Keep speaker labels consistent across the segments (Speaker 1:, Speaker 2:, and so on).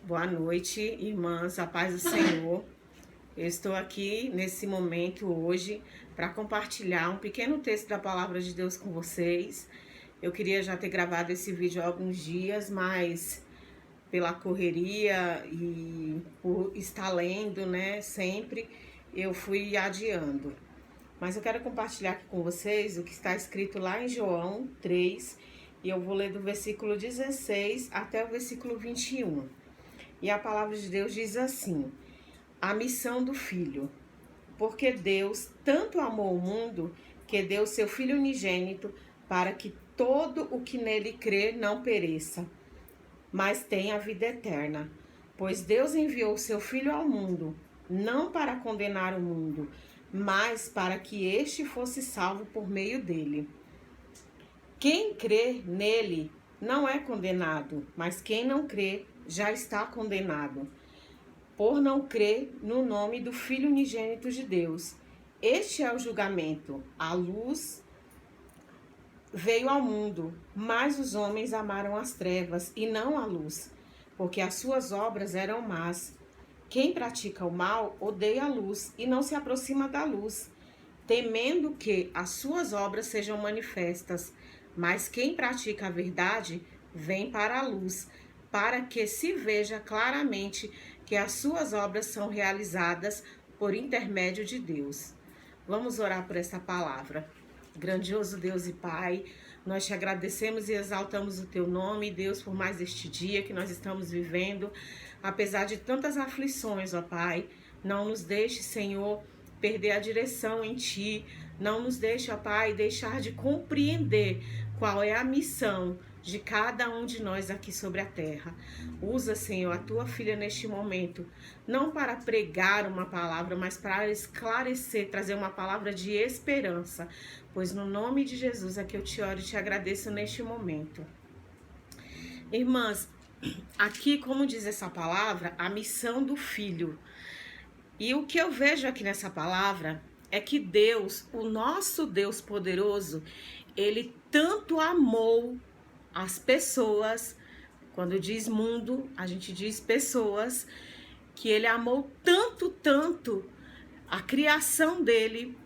Speaker 1: Boa noite, irmãs, a paz do Senhor. Eu estou aqui nesse momento hoje para compartilhar um pequeno texto da palavra de Deus com vocês. Eu queria já ter gravado esse vídeo há alguns dias, mas pela correria e por estar lendo, né, sempre, eu fui adiando. Mas eu quero compartilhar aqui com vocês o que está escrito lá em João 3, e eu vou ler do versículo 16 até o versículo 21. E a palavra de Deus diz assim: a missão do Filho. Porque Deus tanto amou o mundo que deu seu Filho unigênito para que todo o que nele crê não pereça, mas tenha a vida eterna. Pois Deus enviou seu Filho ao mundo, não para condenar o mundo, mas para que este fosse salvo por meio dele. Quem crê nele não é condenado, mas quem não crê já está condenado, por não crer no nome do Filho unigênito de Deus. Este é o julgamento. A luz veio ao mundo, mas os homens amaram as trevas e não a luz, porque as suas obras eram más. Quem pratica o mal odeia a luz e não se aproxima da luz, temendo que as suas obras sejam manifestas. Mas quem pratica a verdade vem para a luz, para que se veja claramente que as suas obras são realizadas por intermédio de Deus. Vamos orar por essa palavra. Grandioso Deus e Pai, nós te agradecemos e exaltamos o teu nome, Deus, por mais este dia que nós estamos vivendo. Apesar de tantas aflições, ó Pai, não nos deixe, Senhor, perder a direção em Ti. Não nos deixe, ó Pai, deixar de compreender qual é a missão de cada um de nós aqui sobre a terra. Usa, Senhor, a tua filha neste momento, não para pregar uma palavra, mas para esclarecer, trazer uma palavra de esperança. Pois no nome de Jesus é que eu te oro e te agradeço neste momento. Irmãs, aqui, como diz essa palavra, a missão do Filho. E o que eu vejo aqui nessa palavra é que Deus, o nosso Deus poderoso, ele tanto amou as pessoas, quando diz mundo, a gente diz pessoas, que ele amou tanto a criação dele,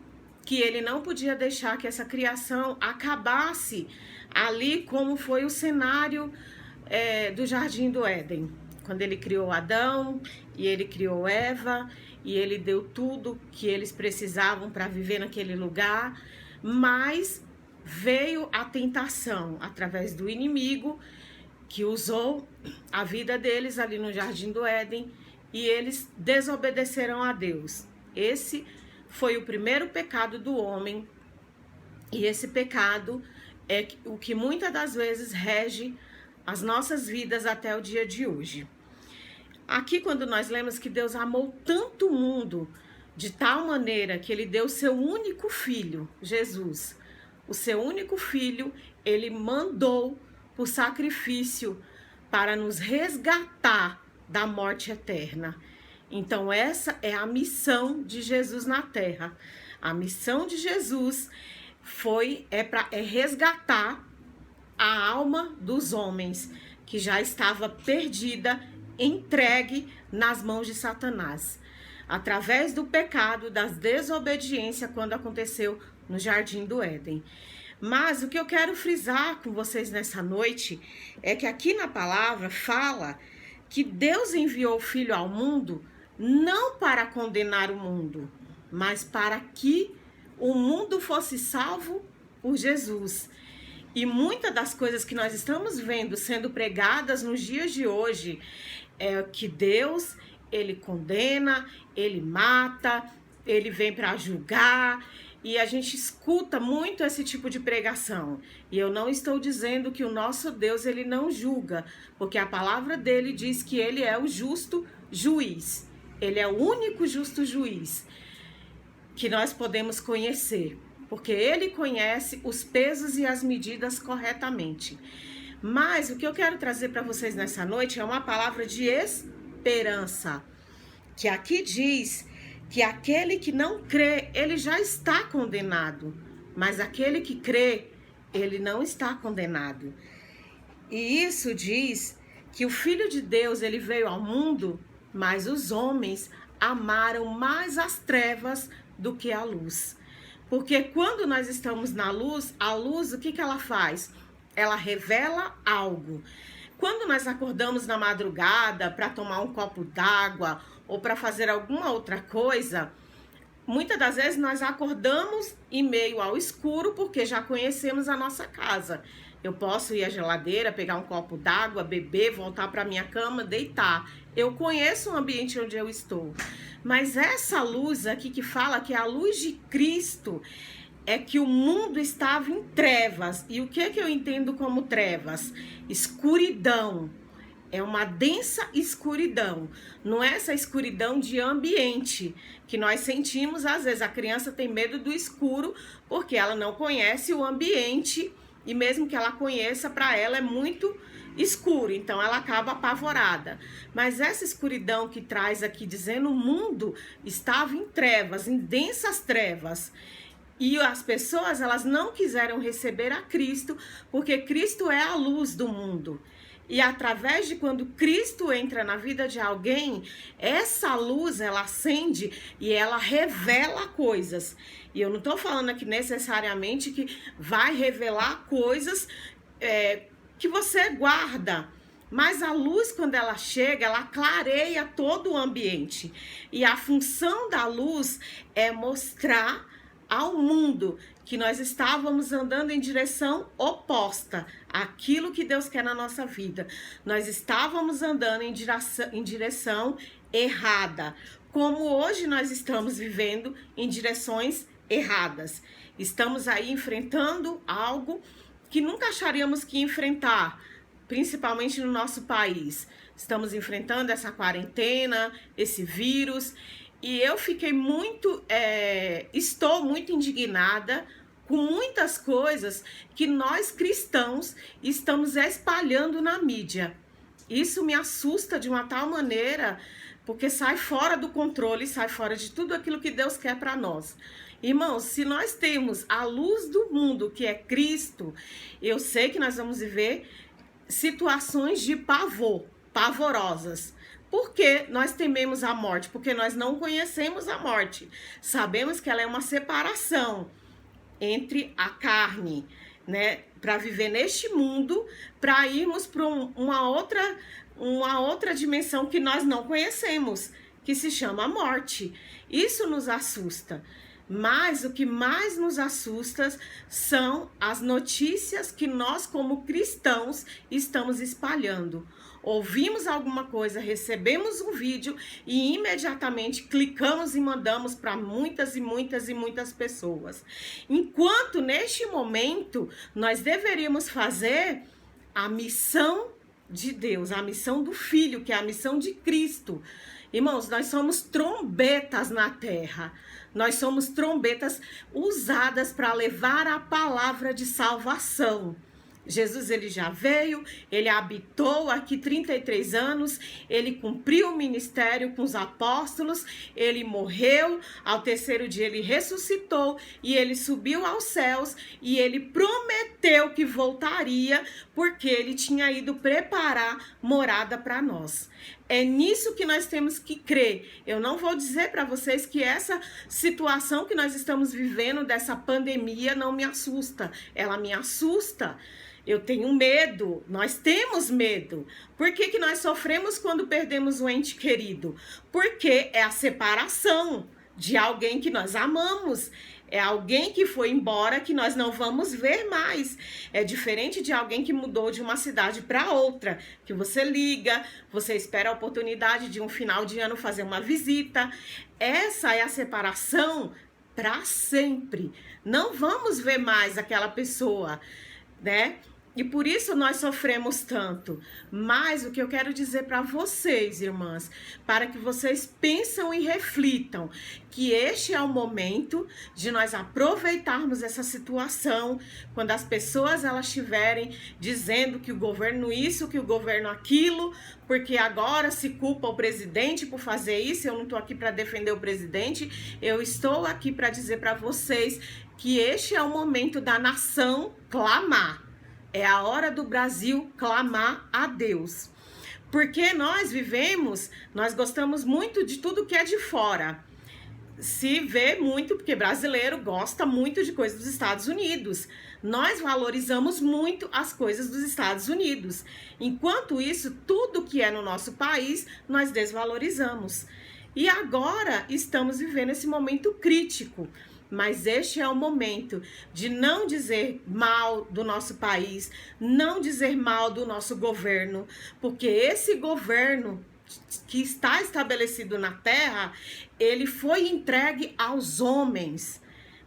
Speaker 1: que ele não podia deixar que essa criação acabasse ali como foi o cenário do Jardim do Éden. Quando ele criou Adão e ele criou Eva e ele deu tudo que eles precisavam para viver naquele lugar, mas veio a tentação através do inimigo que usou a vida deles ali no Jardim do Éden e eles desobedeceram a Deus. Esse foi o primeiro pecado do homem e esse pecado é o que muitas das vezes rege as nossas vidas até o dia de hoje. Aqui, quando nós lemos que Deus amou tanto o mundo de tal maneira que ele deu seu único filho, Jesus, o seu único filho, ele mandou por sacrifício para nos resgatar da morte eterna. Então essa é a missão de Jesus na terra. A missão de Jesus é resgatar a alma dos homens que já estava perdida, entregue nas mãos de Satanás, através do pecado, das desobediências quando aconteceu no Jardim do Éden. Mas o que eu quero frisar com vocês nessa noite é que aqui na palavra fala que Deus enviou o Filho ao mundo não para condenar o mundo, mas para que o mundo fosse salvo por Jesus. E muitas das coisas que nós estamos vendo sendo pregadas nos dias de hoje é que Deus, ele condena, ele mata, ele vem para julgar. E a gente escuta muito esse tipo de pregação. E eu não estou dizendo que o nosso Deus, ele não julga, porque a palavra dele diz que ele é o justo juiz. Ele é o único justo juiz que nós podemos conhecer, porque ele conhece os pesos e as medidas corretamente. Mas o que eu quero trazer para vocês nessa noite é uma palavra de esperança, que aqui diz que aquele que não crê, ele já está condenado, mas aquele que crê, ele não está condenado. E isso diz que o Filho de Deus, ele veio ao mundo, mas os homens amaram mais as trevas do que a luz. Porque quando nós estamos na luz, a luz, o que ela faz? Ela revela algo. Quando nós acordamos na madrugada para tomar um copo d'água ou para fazer alguma outra coisa, muitas das vezes nós acordamos em meio ao escuro porque já conhecemos a nossa casa. Eu posso ir à geladeira, pegar um copo d'água, beber, voltar para minha cama, deitar. Eu conheço o ambiente onde eu estou. Mas essa luz aqui que fala que é a luz de Cristo, é que o mundo estava em trevas. E o que eu entendo como trevas? Escuridão. É uma densa escuridão. Não é essa escuridão de ambiente que nós sentimos. Às vezes a criança tem medo do escuro porque ela não conhece o ambiente. E mesmo que ela conheça, para ela é muito escuro, então ela acaba apavorada. Mas essa escuridão que traz aqui, dizendo o mundo estava em trevas, em densas trevas. E as pessoas, elas não quiseram receber a Cristo, porque Cristo é a luz do mundo. E através de quando Cristo entra na vida de alguém, essa luz, ela acende e ela revela coisas. E eu não estou falando aqui necessariamente que vai revelar coisas que você guarda. Mas a luz, quando ela chega, ela clareia todo o ambiente. E a função da luz é mostrar ao mundo que nós estávamos andando em direção oposta àquilo que Deus quer na nossa vida. Nós estávamos andando em direção errada, como hoje nós estamos vivendo em direções erradas. Estamos aí enfrentando algo que nunca acharíamos que enfrentar, principalmente no nosso país. Estamos enfrentando essa quarentena, esse vírus. E eu fiquei estou muito indignada com muitas coisas que nós cristãos estamos espalhando na mídia. Isso me assusta de uma tal maneira, porque sai fora do controle, sai fora de tudo aquilo que Deus quer para nós. Irmãos, se nós temos a luz do mundo, que é Cristo, eu sei que nós vamos viver situações de pavor, pavorosas. Por que nós tememos a morte? Porque nós não conhecemos a morte. Sabemos que ela é uma separação entre a carne, né, para viver neste mundo, para irmos para uma outra dimensão que nós não conhecemos, que se chama a morte. Isso nos assusta. Mas o que mais nos assusta são as notícias que nós, como cristãos, estamos espalhando. Ouvimos alguma coisa, recebemos um vídeo e imediatamente clicamos e mandamos para muitas e muitas e muitas pessoas. Enquanto neste momento nós deveríamos fazer a missão de Deus, a missão do Filho, que é a missão de Cristo. Irmãos, nós somos trombetas na terra. Nós somos trombetas usadas para levar a palavra de salvação. Jesus, ele já veio, ele habitou aqui 33 anos, ele cumpriu o ministério com os apóstolos, ele morreu, ao terceiro dia ele ressuscitou e ele subiu aos céus e ele prometeu que voltaria porque ele tinha ido preparar morada para nós. É nisso que nós temos que crer. Eu não vou dizer para vocês que essa situação que nós estamos vivendo, dessa pandemia, não me assusta. Ela me assusta. Eu tenho medo, nós temos medo. Por que nós sofremos quando perdemos um ente querido? Porque é a separação de alguém que nós amamos. É alguém que foi embora que nós não vamos ver mais. É diferente de alguém que mudou de uma cidade para outra, que você liga, você espera a oportunidade de um final de ano fazer uma visita. Essa é a separação para sempre. Não vamos ver mais aquela pessoa, né? E por isso nós sofremos tanto. Mas o que eu quero dizer para vocês, irmãs, para que vocês pensem e reflitam, que este é o momento de nós aproveitarmos essa situação, quando as pessoas elas estiverem dizendo que o governo isso, que o governo aquilo, porque agora se culpa o presidente por fazer isso. Eu não estou aqui para defender o presidente, eu estou aqui para dizer para vocês que este é o momento da nação clamar. É a hora do Brasil clamar a Deus. Porque nós gostamos muito de tudo que é de fora. Se vê muito, porque brasileiro gosta muito de coisas dos Estados Unidos. Nós valorizamos muito as coisas dos Estados Unidos. Enquanto isso, tudo que é no nosso país, nós desvalorizamos. E agora estamos vivendo esse momento crítico. Mas este é o momento de não dizer mal do nosso país, não dizer mal do nosso governo, porque esse governo que está estabelecido na terra, ele foi entregue aos homens.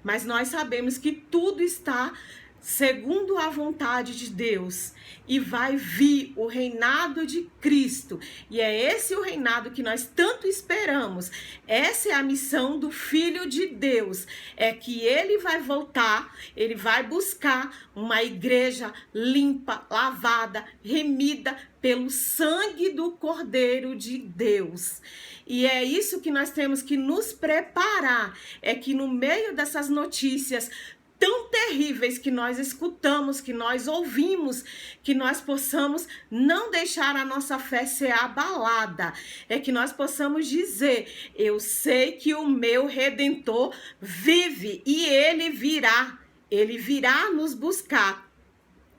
Speaker 1: Mas nós sabemos que tudo está segundo a vontade de Deus, e vai vir o reinado de Cristo, e é esse o reinado que nós tanto esperamos. Essa é a missão do Filho de Deus, é que ele vai voltar, ele vai buscar uma igreja limpa, lavada, remida pelo sangue do Cordeiro de Deus. E é isso que nós temos que nos preparar, é que no meio dessas notícias tão terríveis que nós escutamos, que nós ouvimos, que nós possamos não deixar a nossa fé ser abalada. É que nós possamos dizer: eu sei que o meu Redentor vive e ele virá nos buscar.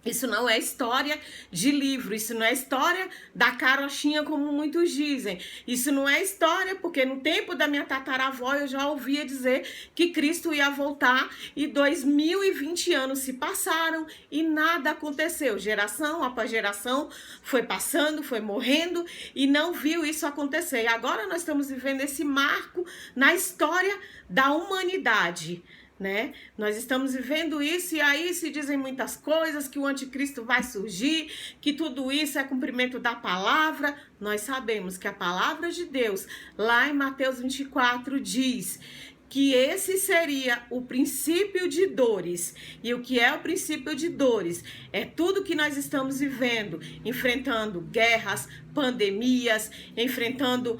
Speaker 1: Isso não é história de livro, isso não é história da carochinha, como muitos dizem. Isso não é história porque no tempo da minha tataravó eu já ouvia dizer que Cristo ia voltar e 2020 anos se passaram e nada aconteceu. Geração após geração foi passando, foi morrendo e não viu isso acontecer. E agora nós estamos vivendo esse marco na história da humanidade, né? Nós estamos vivendo isso e aí se dizem muitas coisas, que o anticristo vai surgir, que tudo isso é cumprimento da palavra. Nós sabemos que a palavra de Deus, lá em Mateus 24, diz que esse seria o princípio de dores. E o que é o princípio de dores? É tudo que nós estamos vivendo, enfrentando guerras, pandemias, enfrentando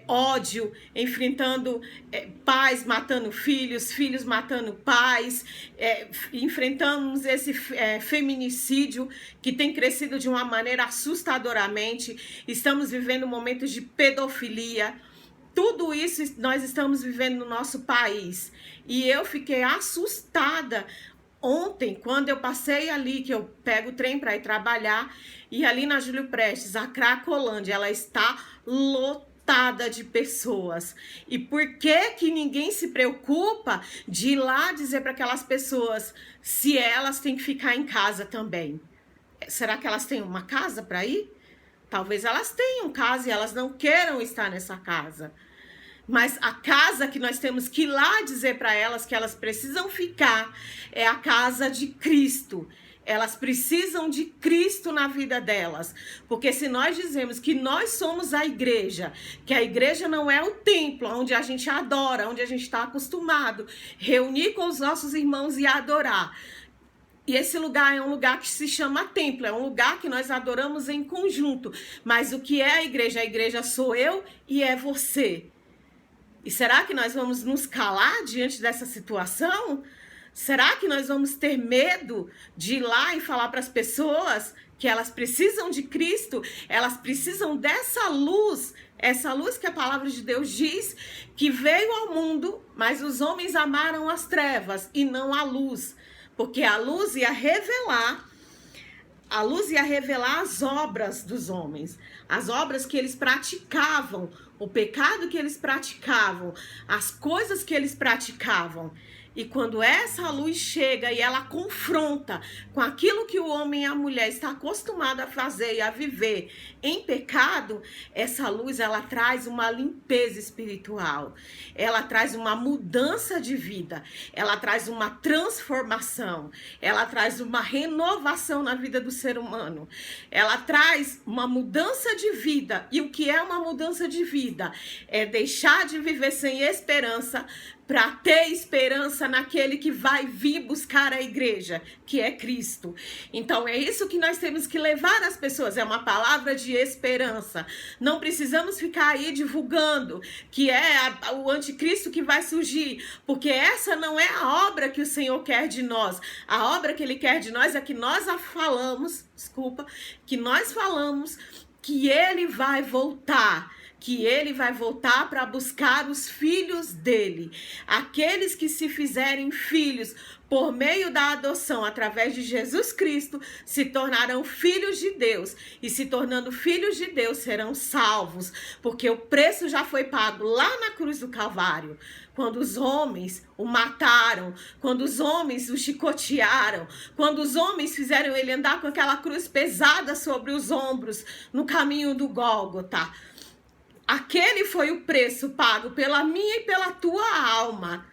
Speaker 1: ódio, enfrentando pais matando filhos, filhos matando pais, enfrentamos esse feminicídio que tem crescido de uma maneira assustadoramente, estamos vivendo momentos de pedofilia. Tudo isso nós estamos vivendo no nosso país. E eu fiquei assustada ontem, quando eu passei ali, que eu pego o trem para ir trabalhar, e ali na Júlio Prestes, a Cracolândia, ela está lotada de pessoas. E por que ninguém se preocupa de ir lá dizer para aquelas pessoas se elas têm que ficar em casa também? Será que elas têm uma casa para ir? Talvez elas tenham casa e elas não queiram estar nessa casa. Mas a casa que nós temos que ir lá dizer para elas que elas precisam ficar é a casa de Cristo. Elas precisam de Cristo na vida delas. Porque se nós dizemos que nós somos a igreja, que a igreja não é o templo onde a gente adora, onde a gente está acostumado, reunir com os nossos irmãos e adorar. E esse lugar é um lugar que se chama templo, é um lugar que nós adoramos em conjunto. Mas o que é a igreja? A igreja sou eu e é você. E será que nós vamos nos calar diante dessa situação? Será que nós vamos ter medo de ir lá e falar para as pessoas que elas precisam de Cristo? Elas precisam dessa luz, essa luz que a palavra de Deus diz que veio ao mundo, mas os homens amaram as trevas e não a luz. Porque a luz ia revelar as obras dos homens, as obras que eles praticavam, o pecado que eles praticavam, as coisas que eles praticavam. E quando essa luz chega e ela confronta com aquilo que o homem e a mulher está acostumado a fazer e a viver em pecado, essa luz ela traz uma limpeza espiritual, ela traz uma mudança de vida, ela traz uma transformação, ela traz uma renovação na vida do ser humano, ela traz uma mudança de vida. E o que é uma mudança de vida? É deixar de viver sem esperança para ter esperança naquele que vai vir buscar a igreja, que é Cristo. Então é isso que nós temos que levar às pessoas, é uma palavra de esperança. Não precisamos ficar aí divulgando que é o anticristo que vai surgir, porque essa não é a obra que o Senhor quer de nós. A obra que Ele quer de nós é que nós que nós falamos que ele vai voltar. Que ele vai voltar para buscar os filhos dele. Aqueles que se fizerem filhos por meio da adoção, através de Jesus Cristo, se tornarão filhos de Deus. E se tornando filhos de Deus, serão salvos. Porque o preço já foi pago lá na cruz do Calvário. Quando os homens o mataram, quando os homens o chicotearam, quando os homens fizeram ele andar com aquela cruz pesada sobre os ombros, no caminho do Gólgota. Aquele foi o preço pago pela minha e pela tua alma.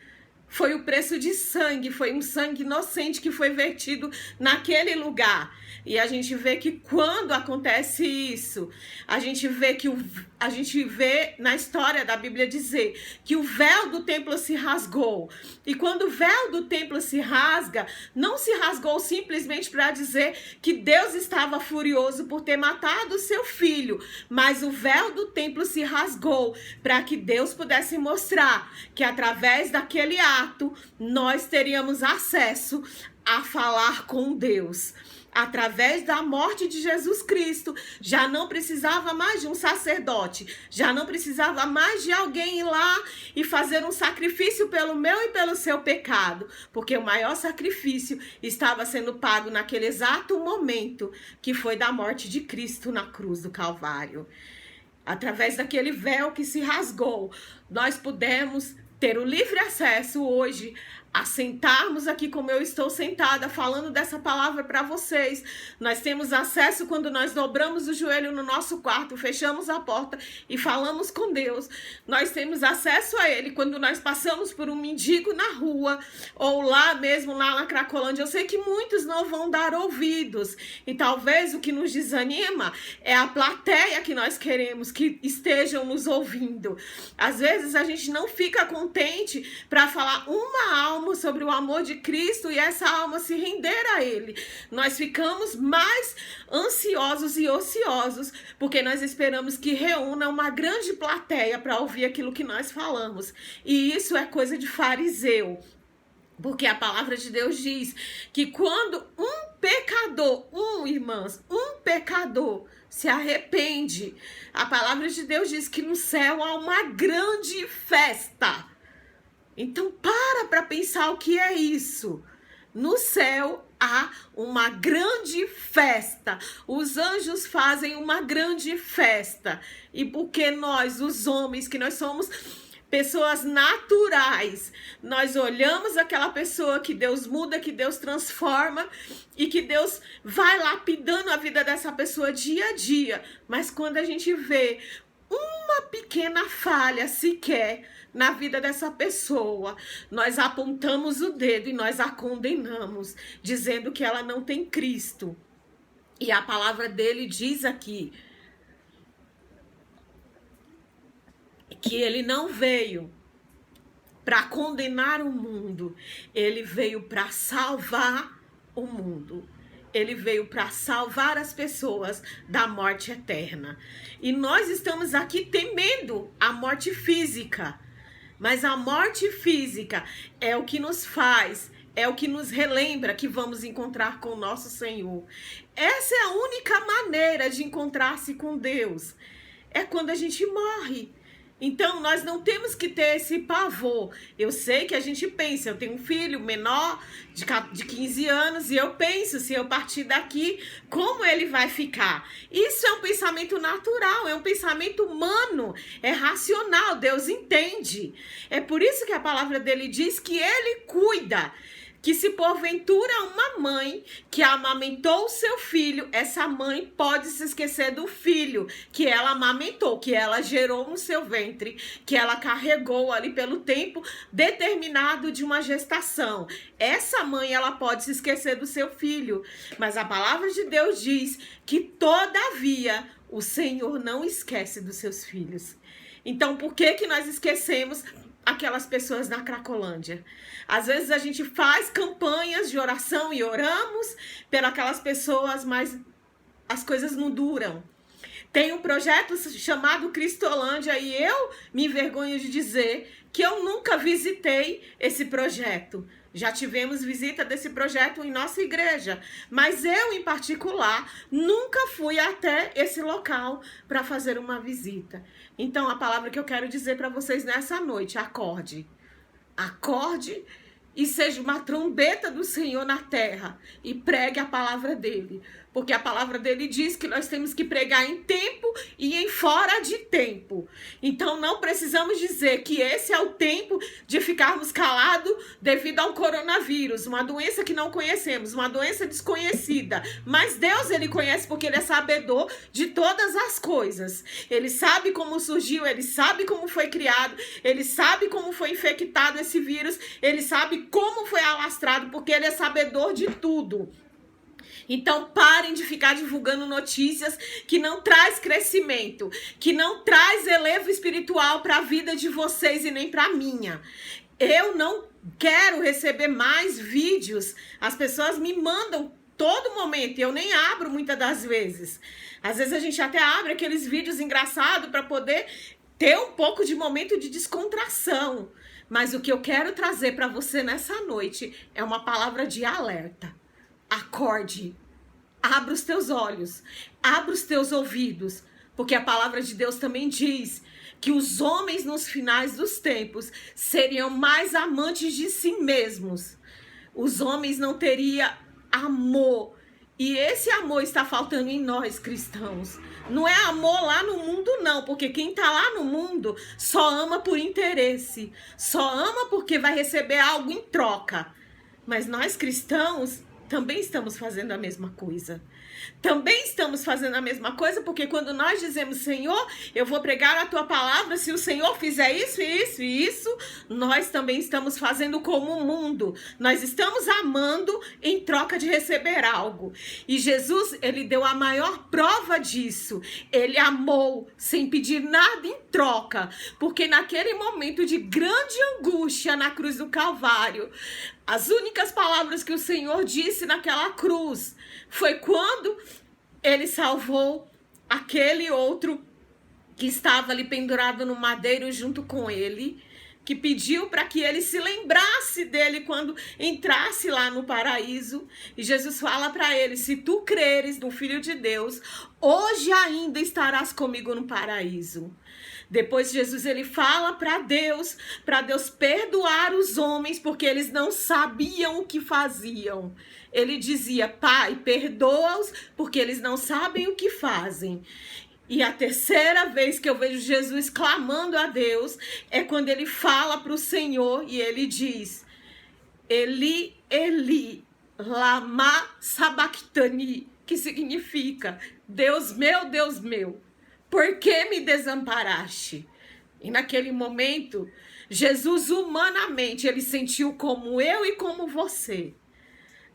Speaker 1: Foi o preço de sangue, foi um sangue inocente que foi vertido naquele lugar. E a gente vê que quando acontece isso, a gente vê na história da Bíblia dizer que o véu do templo se rasgou. E quando o véu do templo se rasga, não se rasgou simplesmente para dizer que Deus estava furioso por ter matado o seu filho, mas o véu do templo se rasgou para que Deus pudesse mostrar que através daquele ato nós teríamos acesso a falar com Deus. Através da morte de Jesus Cristo, já não precisava mais de um sacerdote, já não precisava mais de alguém ir lá e fazer um sacrifício pelo meu e pelo seu pecado, porque o maior sacrifício estava sendo pago naquele exato momento, que foi da morte de Cristo na cruz do Calvário. Através daquele véu que se rasgou, nós pudemos ter o livre acesso hoje a sentarmos aqui como eu estou sentada falando dessa palavra para vocês. Nós temos acesso quando nós dobramos o joelho no nosso quarto, fechamos a porta e falamos com Deus. Nós temos acesso a Ele quando nós passamos por um mendigo na rua ou lá mesmo, lá na Cracolândia. Eu sei que muitos não vão dar ouvidos e talvez o que nos desanima é a plateia que nós queremos que estejam nos ouvindo. Às vezes a gente não fica contente para falar uma alma sobre o amor de Cristo e essa alma se render a Ele. Nós ficamos mais ansiosos e ociosos porque nós esperamos que reúna uma grande plateia para ouvir aquilo que nós falamos. E isso é coisa de fariseu. Porque a palavra de Deus diz que quando um pecador se arrepende, a palavra de Deus diz que no céu há uma grande festa. Então para pensar o que é isso. No céu há uma grande festa. Os anjos fazem uma grande festa. E porque nós, os homens, que nós somos pessoas naturais, nós olhamos aquela pessoa que Deus muda, que Deus transforma e que Deus vai lapidando a vida dessa pessoa dia a dia. Mas quando a gente vê uma pequena falha sequer na vida dessa pessoa, nós apontamos o dedo e nós a condenamos, dizendo que ela não tem Cristo. E a palavra dele diz aqui que ele não veio para condenar o mundo, ele veio para salvar o mundo. Ele veio para salvar as pessoas da morte eterna. E nós estamos aqui temendo a morte física. Mas a morte física é o que nos faz, é o que nos relembra que vamos encontrar com o nosso Senhor. Essa é a única maneira de encontrar-se com Deus. É quando a gente morre. Então, nós não temos que ter esse pavor. Eu sei que a gente pensa, eu tenho um filho menor de 15 anos e eu penso, se eu partir daqui, como ele vai ficar? Isso é um pensamento natural, é um pensamento humano, é racional, Deus entende. É por isso que a palavra dele diz que ele cuida. Que se porventura uma mãe que amamentou o seu filho, essa mãe pode se esquecer do filho que ela amamentou, que ela gerou no seu ventre, que ela carregou ali pelo tempo determinado de uma gestação. Essa mãe, ela pode se esquecer do seu filho, mas a palavra de Deus diz que todavia o Senhor não esquece dos seus filhos. Então, por que nós esquecemos aquelas pessoas na Cracolândia? Às vezes a gente faz campanhas de oração e oramos pelas aquelas pessoas, mas as coisas não duram. Tem um projeto chamado Cristolândia e eu me envergonho de dizer que eu nunca visitei esse projeto. Já tivemos visita desse projeto em nossa igreja, mas eu, em particular, nunca fui até esse local para fazer uma visita. Então, a palavra que eu quero dizer para vocês nessa noite, acorde. Acorde e seja uma trombeta do Senhor na terra e pregue a palavra dele. Porque a palavra dele diz que nós temos que pregar em tempo e em fora de tempo. Então não precisamos dizer que esse é o tempo de ficarmos calados devido ao coronavírus, uma doença que não conhecemos, uma doença desconhecida. Mas Deus, ele conhece porque ele é sabedor de todas as coisas. Ele sabe como surgiu, ele sabe como foi criado, ele sabe como foi infectado esse vírus, ele sabe como foi alastrado, porque ele é sabedor de tudo. Então parem de ficar divulgando notícias que não traz crescimento, que não traz elevo espiritual para a vida de vocês e nem para a minha. Eu não quero receber mais vídeos. As pessoas me mandam todo momento e eu nem abro muitas das vezes. Às vezes a gente até abre aqueles vídeos engraçados para poder ter um pouco de momento de descontração. Mas o que eu quero trazer para você nessa noite é uma palavra de alerta. Acorde, abra os teus olhos, abra os teus ouvidos, porque a palavra de Deus também diz que os homens nos finais dos tempos seriam mais amantes de si mesmos. Os homens não teriam amor, e esse amor está faltando em nós cristãos. Não é amor lá no mundo não, porque quem está lá no mundo só ama por interesse, só ama porque vai receber algo em troca. Mas nós cristãos também estamos fazendo a mesma coisa. Também estamos fazendo a mesma coisa, porque quando nós dizemos, Senhor, eu vou pregar a tua palavra, se o Senhor fizer isso, isso e isso, nós também estamos fazendo como o mundo. Nós estamos amando em troca de receber algo. E Jesus, ele deu a maior prova disso. Ele amou sem pedir nada em troca, porque naquele momento de grande angústia na cruz do Calvário, as únicas palavras que o Senhor disse naquela cruz foi quando ele salvou aquele outro que estava ali pendurado no madeiro junto com ele, que pediu para que ele se lembrasse dele quando entrasse lá no paraíso. E Jesus fala para ele, se tu creres no Filho de Deus, hoje ainda estarás comigo no paraíso. Depois Jesus, ele fala para Deus perdoar os homens, porque eles não sabiam o que faziam. Ele dizia, Pai, perdoa-os, porque eles não sabem o que fazem. E a terceira vez que eu vejo Jesus clamando a Deus é quando ele fala para o Senhor e ele diz, Eli, Eli, lama sabachthani, que significa, Deus meu, por que me desamparaste? E naquele momento, Jesus humanamente, ele sentiu como eu e como você.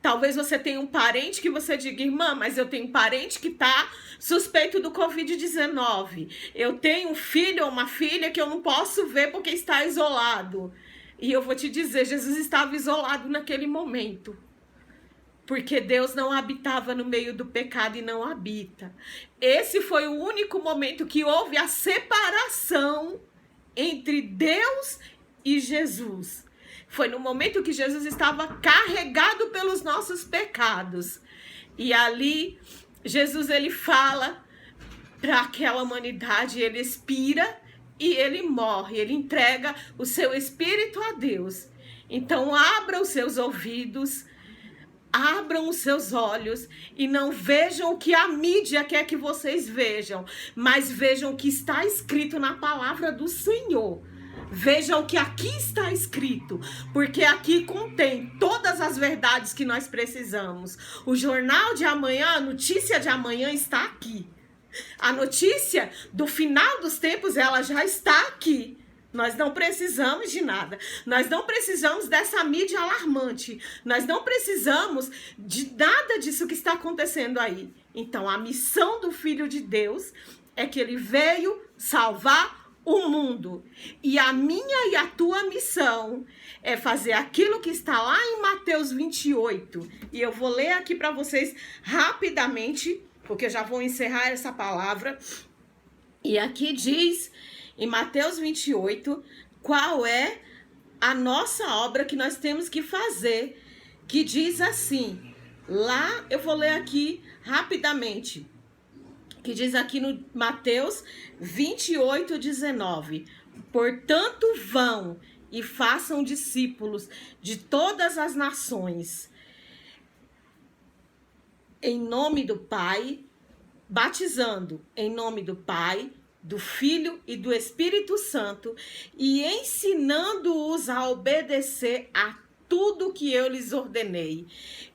Speaker 1: Talvez você tenha um parente que você diga, irmã, mas eu tenho um parente que está suspeito do Covid-19. Eu tenho um filho ou uma filha que eu não posso ver porque está isolado. E eu vou te dizer, Jesus estava isolado naquele momento. Porque Deus não habitava no meio do pecado e não habita. Esse foi o único momento que houve a separação entre Deus e Jesus. Foi no momento que Jesus estava carregado pelos nossos pecados. E ali, Jesus, ele fala para aquela humanidade, ele expira e ele morre. Ele entrega o seu espírito a Deus. Então, abra os seus ouvidos, abram os seus olhos e não vejam o que a mídia quer que vocês vejam, mas vejam o que está escrito na palavra do Senhor. Veja o que aqui está escrito, porque aqui contém todas as verdades que nós precisamos. O jornal de amanhã, a notícia de amanhã está aqui. A notícia do final dos tempos, ela já está aqui. Nós não precisamos de nada. Nós não precisamos dessa mídia alarmante. Nós não precisamos de nada disso que está acontecendo aí. Então, a missão do Filho de Deus é que ele veio salvar o mundo. E a minha e a tua missão é fazer aquilo que está lá em Mateus 28. E eu vou ler aqui para vocês rapidamente porque eu já vou encerrar essa palavra. E aqui diz, em Mateus 28, qual é a nossa obra que nós temos que fazer, que diz assim, lá eu vou ler aqui rapidamente, que diz aqui no Mateus 28, 19, portanto vão e façam discípulos de todas as nações, em nome do Pai, batizando em nome do Pai, do Filho e do Espírito Santo, e ensinando-os a obedecer a tudo que eu lhes ordenei.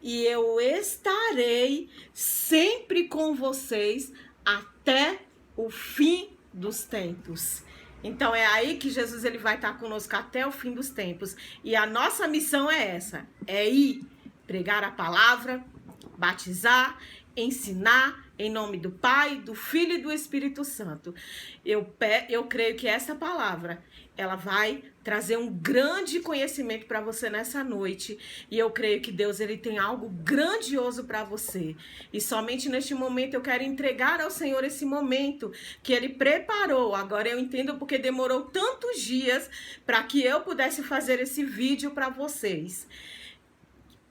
Speaker 1: E eu estarei sempre com vocês até o fim dos tempos. Então é aí que Jesus ele vai estar conosco até o fim dos tempos. E a nossa missão é essa, é ir pregar a palavra, batizar, ensinar em nome do Pai, do Filho e do Espírito Santo. Eu creio que essa palavra, ela vai trazer um grande conhecimento para você nessa noite. E eu creio que Deus ele tem algo grandioso para você. E somente neste momento eu quero entregar ao Senhor esse momento que Ele preparou. Agora eu entendo porque demorou tantos dias para que eu pudesse fazer esse vídeo para vocês.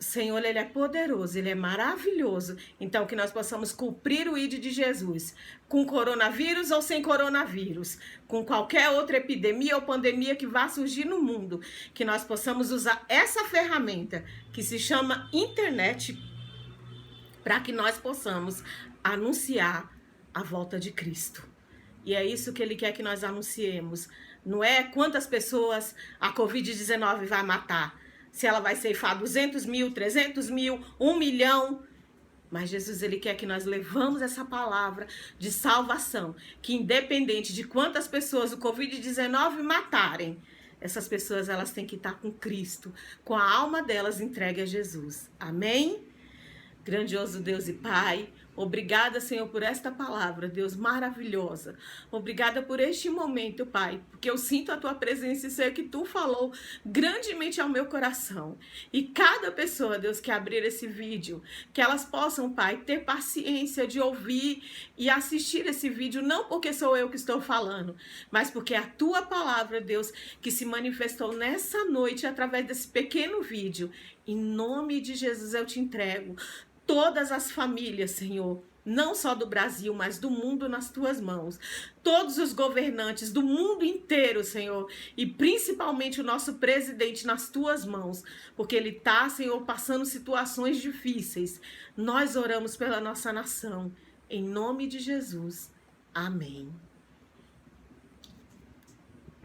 Speaker 1: O Senhor, Ele é poderoso, Ele é maravilhoso. Então, que nós possamos cumprir o ID de Jesus, com coronavírus ou sem coronavírus, com qualquer outra epidemia ou pandemia que vá surgir no mundo, que nós possamos usar essa ferramenta que se chama internet para que nós possamos anunciar a volta de Cristo. E é isso que Ele quer que nós anunciemos. Não é quantas pessoas a Covid-19 vai matar, se ela vai ceifar 200 mil, 300 mil, 1 milhão. Mas Jesus, Ele quer que nós levamos essa palavra de salvação, que independente de quantas pessoas o Covid-19 matarem, essas pessoas elas têm que estar com Cristo, com a alma delas entregue a Jesus. Amém? Grandioso Deus e Pai, obrigada, Senhor, por esta palavra, Deus, maravilhosa. Obrigada por este momento, Pai, porque eu sinto a Tua presença e sei que Tu falou grandemente ao meu coração. E cada pessoa, Deus, que abrir esse vídeo, que elas possam, Pai, ter paciência de ouvir e assistir esse vídeo, não porque sou eu que estou falando, mas porque é a Tua palavra, Deus, que se manifestou nessa noite através desse pequeno vídeo. Em nome de Jesus eu te entrego todas as famílias, Senhor, não só do Brasil, mas do mundo nas Tuas mãos. Todos os governantes do mundo inteiro, Senhor, e principalmente o nosso presidente nas Tuas mãos, porque ele está, Senhor, passando situações difíceis. Nós oramos pela nossa nação, em nome de Jesus. Amém.